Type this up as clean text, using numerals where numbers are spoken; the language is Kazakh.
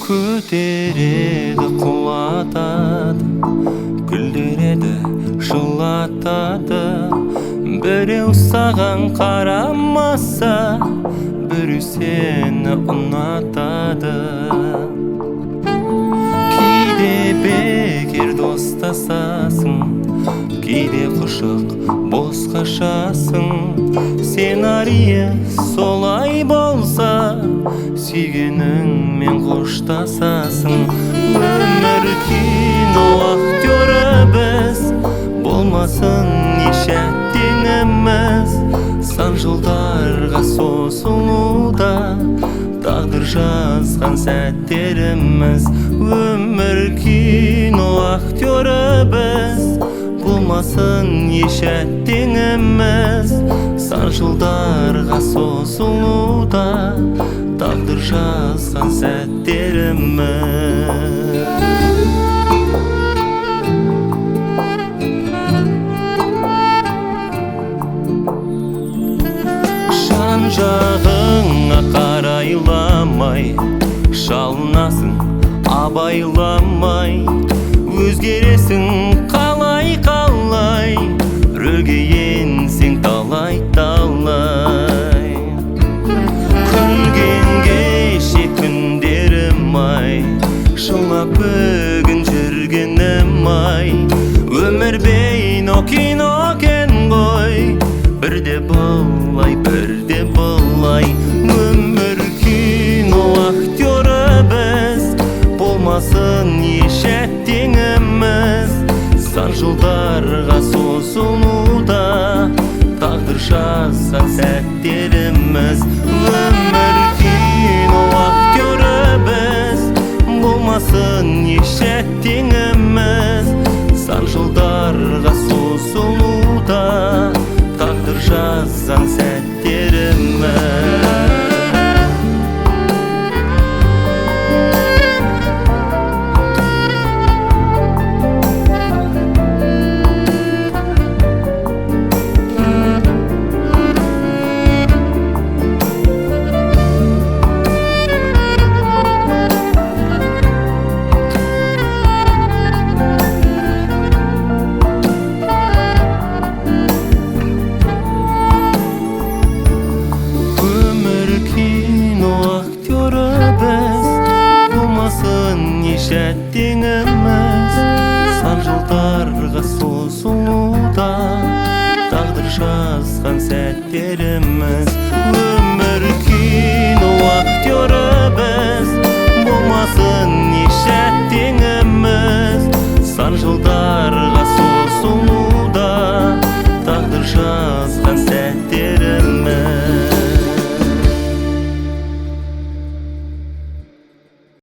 көтереді, құлатады, күлдіреді, жылатады. Біреу саған қарамаса, біреу сені ұнатады. Кейде бекер достасасың, кейде құшақ бос қашасың. Сценарийі солай болса, сүйгеніңмен қоштасасың. Өмір кино актері біз, болмасын еш әттеңіміз. Сан жылдарға созылуда тағдыр жазған сәттеріміз. Өмір кино актері біз, болмасын еш әттеңіміз. Сан жылдарға созылуда тағдыр жазған сәттеріміз. Жан-жағыңа қарайламай, шалынасың абайламай. Өзгересің қалай-қалай, рөлге енсең талай-талай. Күлгенге ше күндерім ай, жылап бүгін жүргенім ай. Өмір бейно кино кен ғой, бірде былай, бірде былай. Өмір кино актері біз, болмасын еш әттеңіміз. Сан жылдарға созылуда тағдыр жазған сәттеріміз. Өмір кино актері біз, болмасын еш әттеңіміз. Сан жылдарға созылуда тағдыр жазған сәттеріміз. Әттеңіміз сан жылдарға созылуда тағдыр жазған сәттеріміз.